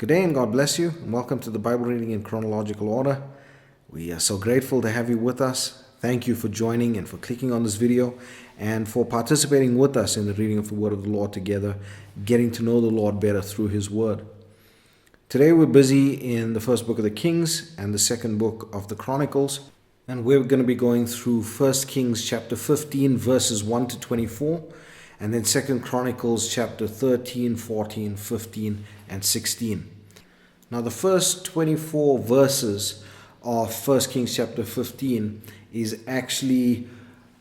Good day and God bless you, and welcome to the Bible reading in chronological order. We are so grateful to have you with us. Thank you for joining and for clicking on this video and for participating with us in the reading of the Word of the Lord together, getting to know the Lord better through His Word. Today we're busy in the first book of the Kings and the second book of the Chronicles, and we're going to be going through 1 Kings chapter 15 verses 1 to 24, and then 2 Chronicles chapter 13, 14, 15, and 16. Now the first 24 verses of 1 Kings chapter 15 is actually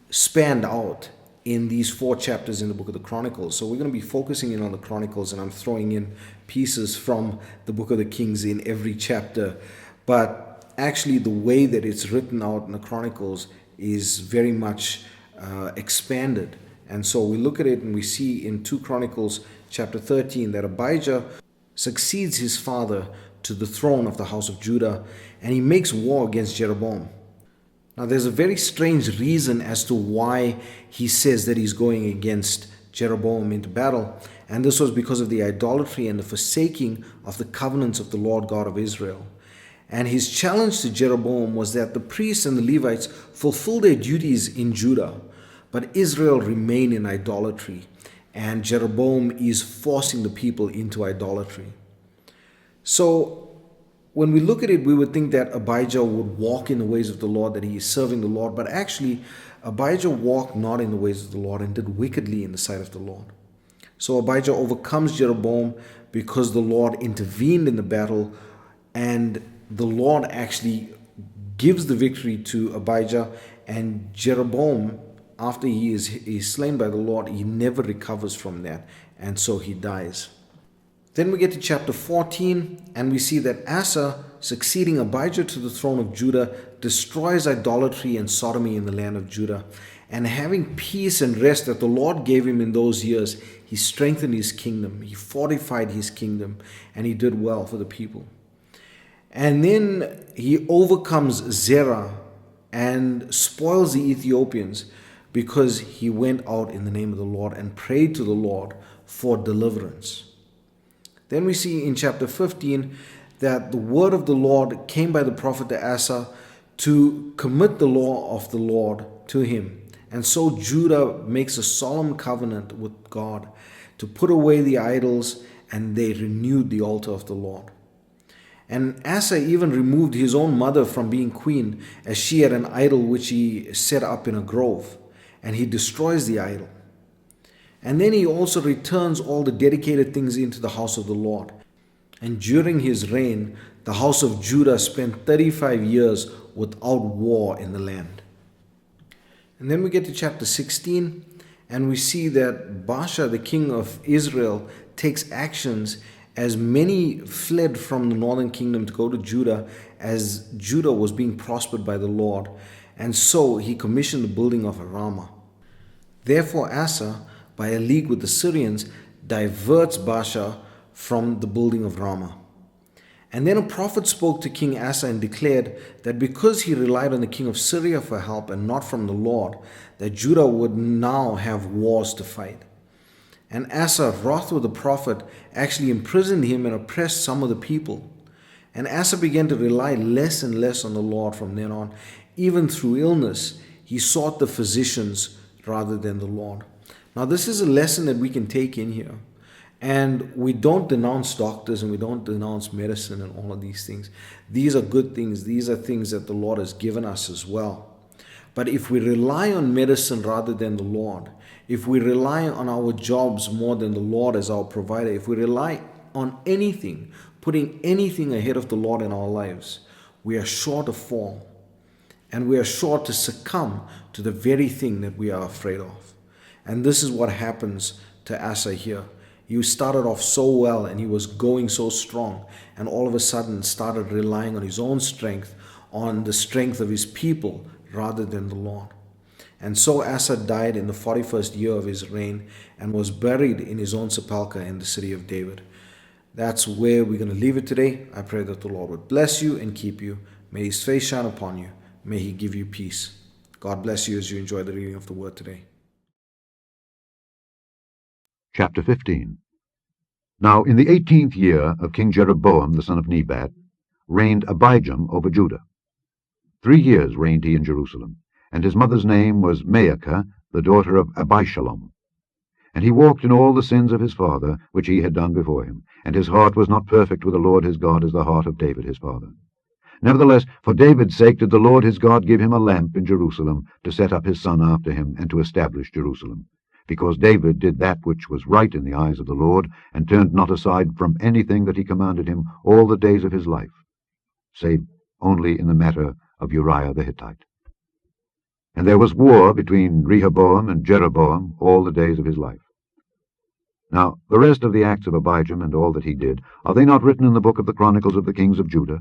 spanned out in these 4 chapters in the book of the Chronicles. So we're going to be focusing in on the Chronicles, and I'm throwing in pieces from the book of the Kings in every chapter. But actually the way that it's written out in the Chronicles is very much expanded. And so we look at it and we see in 2 Chronicles chapter 13 that Abijah succeeds his father to the throne of the house of Judah, and he makes war against Jeroboam. Now there's a very strange reason as to why he says that he's going against Jeroboam into battle, and this was because of the idolatry and the forsaking of the covenants of the Lord God of Israel. And his challenge to Jeroboam was that the priests and the Levites fulfill their duties in Judah, but Israel remain in idolatry, and Jeroboam is forcing the people into idolatry. So when we look at it, we would think that Abijah would walk in the ways of the Lord, that he is serving the Lord, but actually Abijah walked not in the ways of the Lord and did wickedly in the sight of the Lord. So Abijah overcomes Jeroboam because the Lord intervened in the battle, and the Lord actually gives the victory to Abijah, and Jeroboam, after he is slain by the Lord, he never recovers from that, and so he dies. Then we get to chapter 14, and we see that Asa, succeeding Abijah to the throne of Judah, destroys idolatry and sodomy in the land of Judah. And having peace and rest that the Lord gave him in those years, he strengthened his kingdom, he fortified his kingdom, and he did well for the people. And then he overcomes Zerah and spoils the Ethiopians, because he went out in the name of the Lord and prayed to the Lord for deliverance. Then we see in chapter 15 that the word of the Lord came by the prophet to Asa to commit the law of the Lord to him. And so Judah makes a solemn covenant with God to put away the idols, and they renewed the altar of the Lord. And Asa even removed his own mother from being queen, as she had an idol which he set up in a grove. And he destroys the idol. And then he also returns all the dedicated things into the house of the Lord. And during his reign, the house of Judah spent 35 years without war in the land. And then we get to chapter 16, and we see that Baasha, the king of Israel, takes actions as many fled from the northern kingdom to go to Judah, as Judah was being prospered by the Lord. And so he commissioned the building of a Ramah. Therefore Asa, by a league with the Syrians, diverts Baasha from the building of Ramah. And then a prophet spoke to King Asa and declared that because he relied on the king of Syria for help and not from the Lord, that Judah would now have wars to fight. And Asa, wroth with the prophet, actually imprisoned him and oppressed some of the people. And Asa began to rely less and less on the Lord from then on. Even through illness, he sought the physicians rather than the Lord. Now this is a lesson that we can take in here. And we don't denounce doctors and we don't denounce medicine and all of these things. These are good things. These are things that the Lord has given us as well. But if we rely on medicine rather than the Lord, if we rely on our jobs more than the Lord as our provider, if we rely on anything, putting anything ahead of the Lord in our lives, we are sure to fall. And we are sure to succumb to the very thing that we are afraid of. And this is what happens to Asa here. He started off so well and he was going so strong, and all of a sudden started relying on his own strength, on the strength of his people rather than the Lord. And so Asa died in the 41st year of his reign and was buried in his own sepulchre in the city of David. That's where we're going to leave it today. I pray that the Lord would bless you and keep you. May his face shine upon you. May he give you peace. God bless you as you enjoy the reading of the word today. Chapter 15. Now in the 18th year of King Jeroboam the son of Nebat reigned Abijam over Judah. 3 years reigned he in Jerusalem, and his mother's name was Maacah, the daughter of Abishalom. And he walked in all the sins of his father, which he had done before him, and his heart was not perfect with the Lord his God as the heart of David his father. Nevertheless, for David's sake did the Lord his God give him a lamp in Jerusalem, to set up his son after him, and to establish Jerusalem. Because David did that which was right in the eyes of the Lord, and turned not aside from anything that he commanded him all the days of his life, save only in the matter of Uriah the Hittite. And there was war between Rehoboam and Jeroboam all the days of his life. Now the rest of the acts of Abijam and all that he did, are they not written in the book of the Chronicles of the kings of Judah?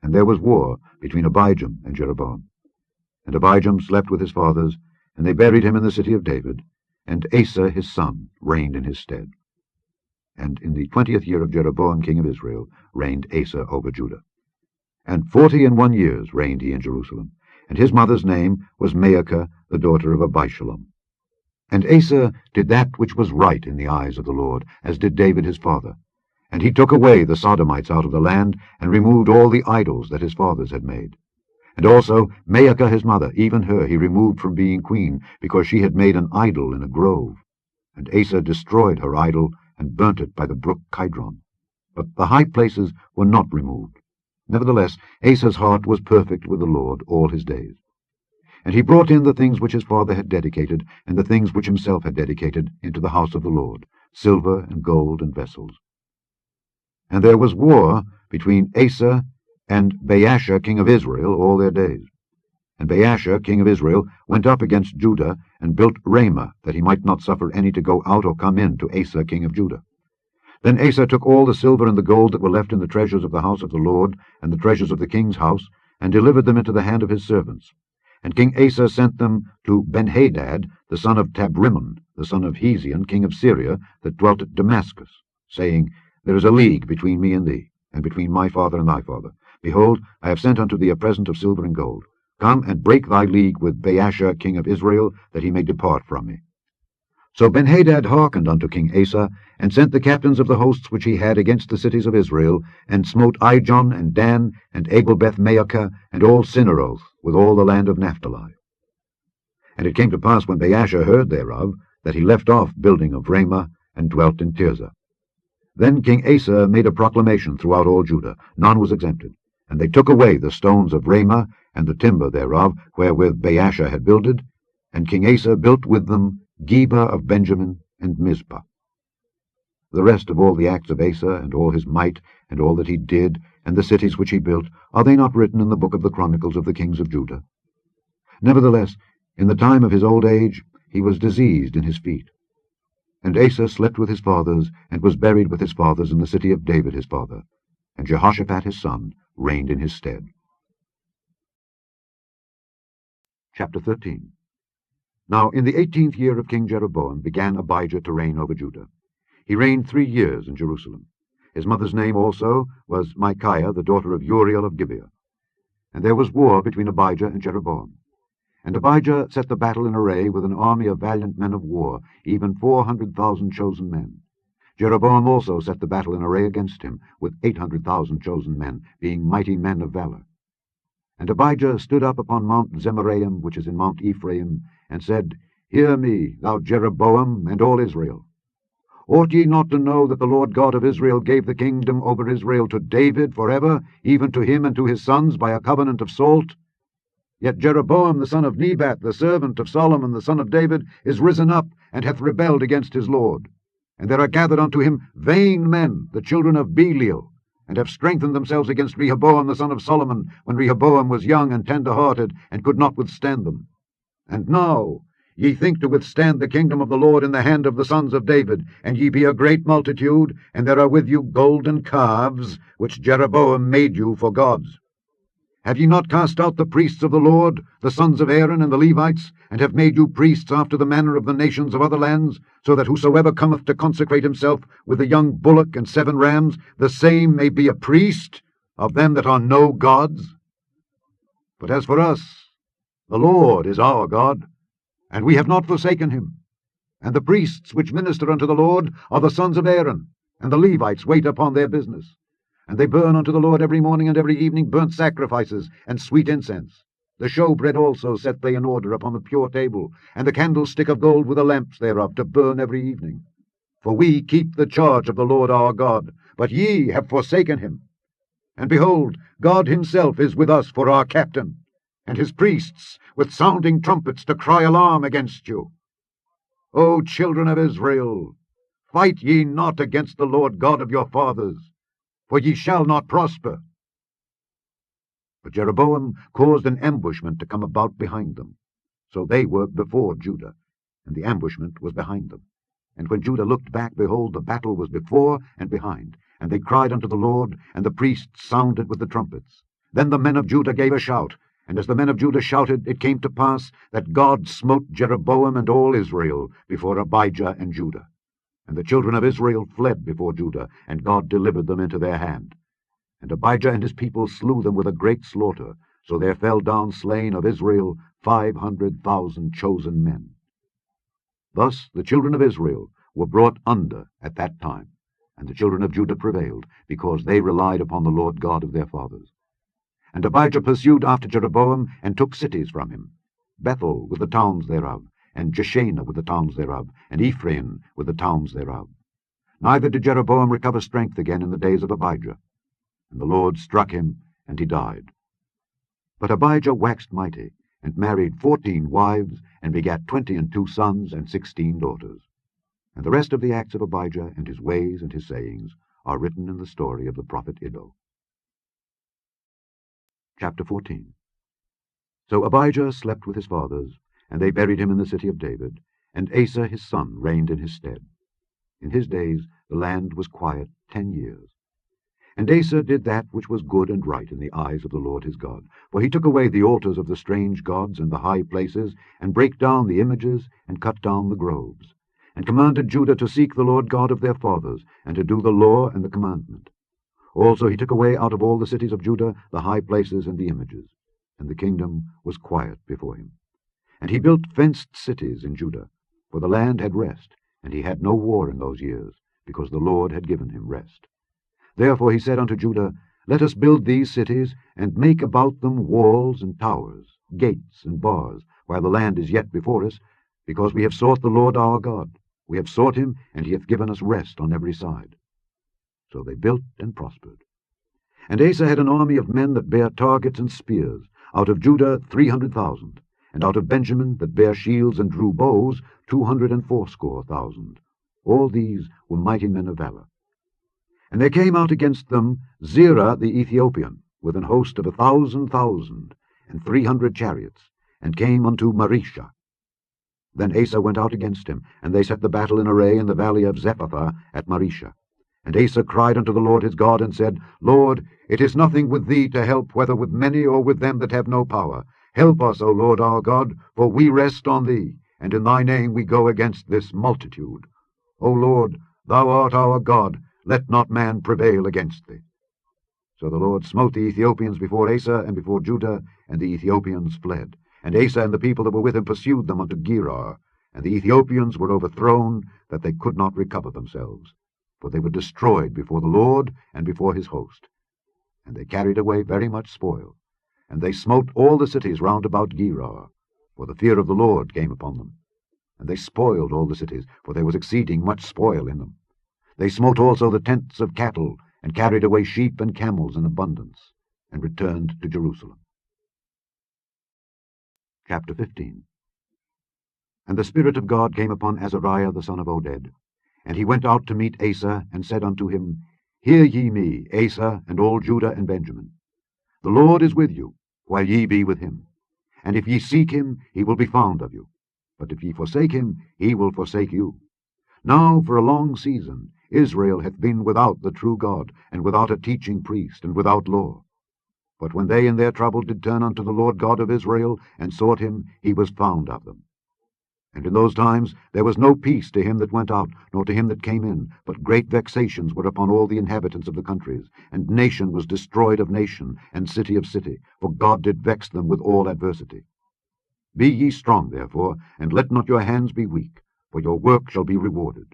And there was war between Abijam and Jeroboam. And Abijam slept with his fathers, and they buried him in the city of David, and Asa his son reigned in his stead. And in the 20th year of Jeroboam king of Israel reigned Asa over Judah. And 41 years reigned he in Jerusalem, and his mother's name was Maacah, the daughter of Abishalom. And Asa did that which was right in the eyes of the Lord, as did David his father. And he took away the Sodomites out of the land, and removed all the idols that his fathers had made. And also Maacah his mother, even her he removed from being queen, because she had made an idol in a grove. And Asa destroyed her idol, and burnt it by the brook Kidron. But the high places were not removed. Nevertheless Asa's heart was perfect with the Lord all his days. And he brought in the things which his father had dedicated, and the things which himself had dedicated, into the house of the Lord, silver and gold and vessels. And there was war between Asa and Baasha king of Israel all their days. And Baasha king of Israel went up against Judah, and built Ramah, that he might not suffer any to go out or come in to Asa king of Judah. Then Asa took all the silver and the gold that were left in the treasures of the house of the Lord, and the treasures of the king's house, and delivered them into the hand of his servants. And King Asa sent them to Benhadad, the son of Tabrimmon, the son of Hezion, king of Syria, that dwelt at Damascus, saying, There is a league between me and thee, and between my father and thy father. Behold, I have sent unto thee a present of silver and gold. Come and break thy league with Baasha king of Israel, that he may depart from me. So Benhadad hearkened unto King Asa, and sent the captains of the hosts which he had against the cities of Israel, and smote Ijon, and Dan, and Abel-Beth-Maachah, and all Cinneroth, with all the land of Naphtali. And it came to pass, when Baasha heard thereof, that he left off building of Ramah, and dwelt in Tirzah. Then King Asa made a proclamation throughout all Judah, none was exempted. And they took away the stones of Ramah, and the timber thereof, wherewith Baasha had builded, and King Asa built with them Geba of Benjamin, and Mizpah. The rest of all the acts of Asa, and all his might, and all that he did, and the cities which he built, are they not written in the book of the Chronicles of the kings of Judah? Nevertheless, in the time of his old age, he was diseased in his feet. And Asa slept with his fathers, and was buried with his fathers in the city of David his father. And Jehoshaphat his son reigned in his stead. Chapter 13. Now in the 18th year of King Jeroboam began Abijah to reign over Judah. He reigned 3 years in Jerusalem. His mother's name also was Micaiah, the daughter of Uriel of Gibeah. And there was war between Abijah and Jeroboam. And Abijah set the battle in array with an army of valiant men of war, even 400,000 chosen men. Jeroboam also set the battle in array against him, with 800,000 chosen men, being mighty men of valor. And Abijah stood up upon Mount Zemaraim, which is in Mount Ephraim, and said, Hear me, thou Jeroboam, and all Israel. Ought ye not to know that the Lord God of Israel gave the kingdom over Israel to David forever, even to him and to his sons, by a covenant of salt? Yet Jeroboam the son of Nebat, the servant of Solomon the son of David, is risen up, and hath rebelled against his Lord. And there are gathered unto him vain men, the children of Belial, and have strengthened themselves against Rehoboam the son of Solomon, when Rehoboam was young and tender-hearted, and could not withstand them. And now ye think to withstand the kingdom of the Lord in the hand of the sons of David, and ye be a great multitude, and there are with you golden calves, which Jeroboam made you for gods. Have ye not cast out the priests of the Lord, the sons of Aaron and the Levites, and have made you priests after the manner of the nations of other lands, so that whosoever cometh to consecrate himself with a young bullock and 7 rams, the same may be a priest of them that are no gods? But as for us, the Lord is our God, and we have not forsaken him. And the priests which minister unto the Lord are the sons of Aaron, And the Levites wait upon their business. And they burn unto the Lord every morning and every evening burnt sacrifices and sweet incense. The showbread also set they in order upon the pure table, and the candlestick of gold with the lamps thereof to burn every evening. For we keep the charge of the Lord our God, but ye have forsaken him. And behold, God himself is with us for our captain, and his priests with sounding trumpets to cry alarm against you. O children of Israel, fight ye not against the Lord God of your fathers, for ye shall not prosper. But Jeroboam caused an ambushment to come about behind them. So they were before Judah, and the ambushment was behind them. And when Judah looked back, behold, the battle was before and behind. And they cried unto the Lord, and the priests sounded with the trumpets. Then the men of Judah gave a shout, and as the men of Judah shouted, it came to pass that God smote Jeroboam and all Israel before Abijah and Judah. And the children of Israel fled before Judah, and God delivered them into their hand. And Abijah and his people slew them with a great slaughter, so there fell down slain of Israel 500,000 chosen men. Thus the children of Israel were brought under at that time, and the children of Judah prevailed, because they relied upon the Lord God of their fathers. And Abijah pursued after Jeroboam, and took cities from him, Bethel with the towns thereof, and Jeshanah with the towns thereof, and Ephraim with the towns thereof. Neither did Jeroboam recover strength again in the days of Abijah. And the Lord struck him, and he died. But Abijah waxed mighty, and married 14 wives, and begat 22 sons and 16 daughters. And the rest of the acts of Abijah, and his ways and his sayings, are written in the story of the prophet Iddo. Chapter 14. So Abijah slept with his fathers, and they buried him in the city of David, and Asa his son reigned in his stead. In his days the land was quiet 10 years. And Asa did that which was good and right in the eyes of the Lord his God. For he took away the altars of the strange gods and the high places, and brake down the images, and cut down the groves, and commanded Judah to seek the Lord God of their fathers, and to do the law and the commandment. Also he took away out of all the cities of Judah the high places and the images, and the kingdom was quiet before him. And he built fenced cities in Judah, for the land had rest, and he had no war in those years, because the Lord had given him rest. Therefore he said unto Judah, Let us build these cities, and make about them walls and towers, gates and bars, while the land is yet before us, because we have sought the Lord our God. We have sought him, and he hath given us rest on every side. So they built and prospered. And Asa had an army of men that bare targets and spears, out of Judah 300,000, and out of Benjamin that bare shields and drew bows 280,000. All these were mighty men of valor. And there came out against them Zerah the Ethiopian, with an host of 1,000,000, and 300 chariots, and came unto Mareshah. Then Asa went out against him, and they set the battle in array in the valley of Zephathah at Mareshah. And Asa cried unto the Lord his God, and said, Lord, it is nothing with thee to help, whether with many or with them that have no power. Help us, O Lord our God, for we rest on thee, and in thy name we go against this multitude. O Lord, thou art our God, let not man prevail against thee. So the Lord smote the Ethiopians before Asa and before Judah, and the Ethiopians fled. And Asa and the people that were with him pursued them unto Gerar, and the Ethiopians were overthrown, that they could not recover themselves. For they were destroyed before the Lord and before his host. And they carried away very much spoil. And they smote all the cities round about Gerar, for the fear of the Lord came upon them. And they spoiled all the cities, for there was exceeding much spoil in them. They smote also the tents of cattle, and carried away sheep and camels in abundance, and returned to Jerusalem. Chapter 15. And the Spirit of God came upon Azariah the son of Oded, and he went out to meet Asa, and said unto him, Hear ye me, Asa, and all Judah and Benjamin. The Lord is with you, while ye be with him. And if ye seek him, he will be found of you. But if ye forsake him, he will forsake you. Now for a long season Israel hath been without the true God, and without a teaching priest, and without law. But when they in their trouble did turn unto the Lord God of Israel, and sought him, he was found of them. And in those times there was no peace to him that went out, nor to him that came in, but great vexations were upon all the inhabitants of the countries, and nation was destroyed of nation, and city of city, for God did vex them with all adversity. Be ye strong, therefore, and let not your hands be weak, for your work shall be rewarded.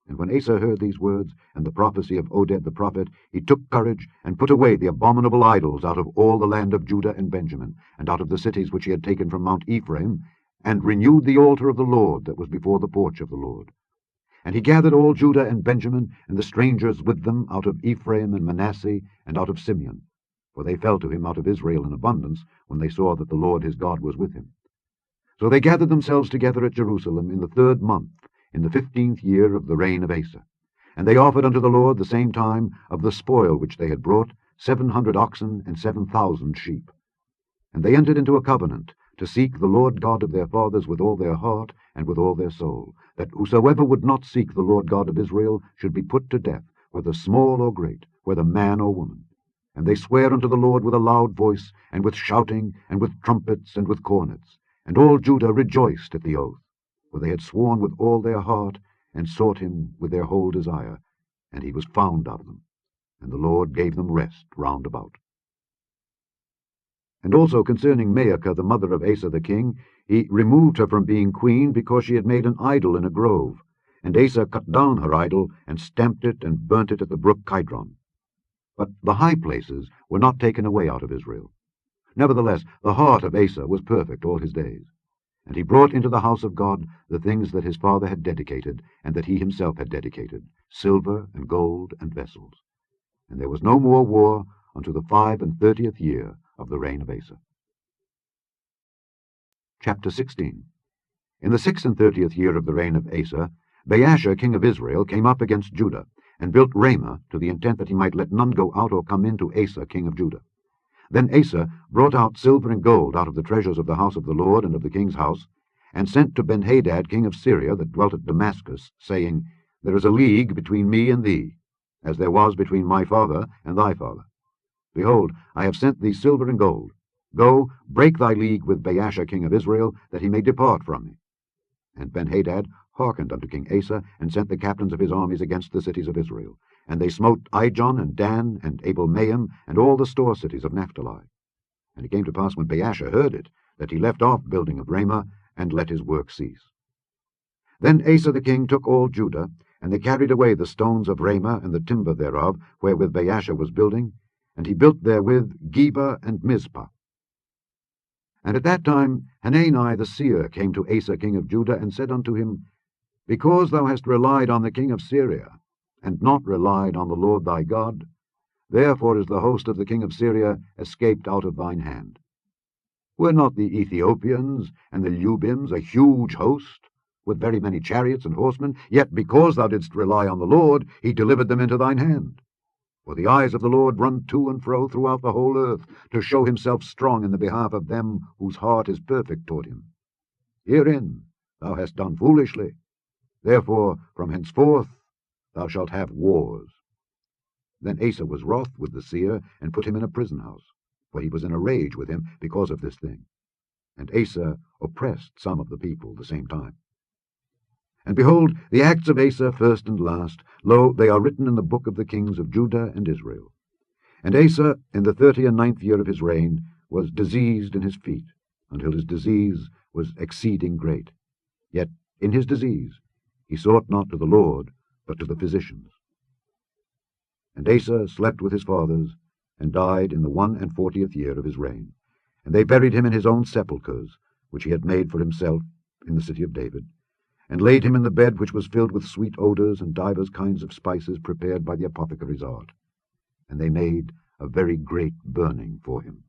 And when Asa heard these words, and the prophecy of Oded the prophet, he took courage, and put away the abominable idols out of all the land of Judah and Benjamin, and out of the cities which he had taken from Mount Ephraim, and renewed the altar of the Lord that was before the porch of the Lord. And he gathered all Judah and Benjamin, and the strangers with them, out of Ephraim and Manasseh, and out of Simeon. For they fell to him out of Israel in abundance, when they saw that the Lord his God was with him. So they gathered themselves together at Jerusalem in the 3rd month, in the 15th year of the reign of Asa. And they offered unto the Lord the same time of the spoil which they had brought, 700 oxen and 7,000 sheep. And they entered into a covenant, to seek the Lord God of their fathers with all their heart and with all their soul, that whosoever would not seek the Lord God of Israel should be put to death, whether small or great, whether man or woman. And they sware unto the Lord with a loud voice, and with shouting, and with trumpets, and with cornets. And all Judah rejoiced at the oath, for they had sworn with all their heart, and sought him with their whole desire, and he was found of them, and the Lord gave them rest round about. And also concerning Maacah the mother of Asa the king, he removed her from being queen, because she had made an idol in a grove. And Asa cut down her idol, and stamped it, and burnt it at the brook Kidron. But the high places were not taken away out of Israel. Nevertheless, the heart of Asa was perfect all his days. And he brought into the house of God the things that his father had dedicated, and that he himself had dedicated, silver and gold and vessels. And there was no more war unto the 35th year of the reign of Asa. Chapter 16. In the 36th year of the reign of Asa, Baasha king of Israel came up against Judah, and built Ramah, to the intent that he might let none go out or come in to Asa king of Judah. Then Asa brought out silver and gold out of the treasures of the house of the Lord and of the king's house, and sent to Benhadad king of Syria, that dwelt at Damascus, saying, There is a league between me and thee, as there was between my father and thy father. Behold, I have sent thee silver and gold. Go, break thy league with Baasha king of Israel, that he may depart from me. And Benhadad hearkened unto King Asa, and sent the captains of his armies against the cities of Israel. And they smote Ijon, and Dan, and Abel-maim, and all the store cities of Naphtali. And it came to pass, when Baasha heard it, that he left off building of Ramah, and let his work cease. Then Asa the king took all Judah, and they carried away the stones of Ramah, and the timber thereof, wherewith Baasha was building, and he built therewith Geba and Mizpah. And at that time Hanani the seer came to Asa king of Judah, and said unto him, Because thou hast relied on the king of Syria, and not relied on the Lord thy God, therefore is the host of the king of Syria escaped out of thine hand. Were not the Ethiopians and the Lubims a huge host, with very many chariots and horsemen? Yet because thou didst rely on the Lord, he delivered them into thine hand. For the eyes of the Lord run to and fro throughout the whole earth, to show himself strong in the behalf of them whose heart is perfect toward him. Herein thou hast done foolishly. Therefore from henceforth thou shalt have wars. Then Asa was wroth with the seer, and put him in a prison house, for he was in a rage with him because of this thing. And Asa oppressed some of the people the same time. And behold, the acts of Asa, first and last, lo, they are written in the book of the kings of Judah and Israel. And Asa, in the 39th year of his reign, was diseased in his feet, until his disease was exceeding great. Yet in his disease he sought not to the Lord, but to the physicians. And Asa slept with his fathers, and died in the 41st year of his reign. And they buried him in his own sepulchres, which he had made for himself in the city of David, and laid him in the bed which was filled with sweet odors and divers kinds of spices prepared by the apothecary's art. And they made a very great burning for him.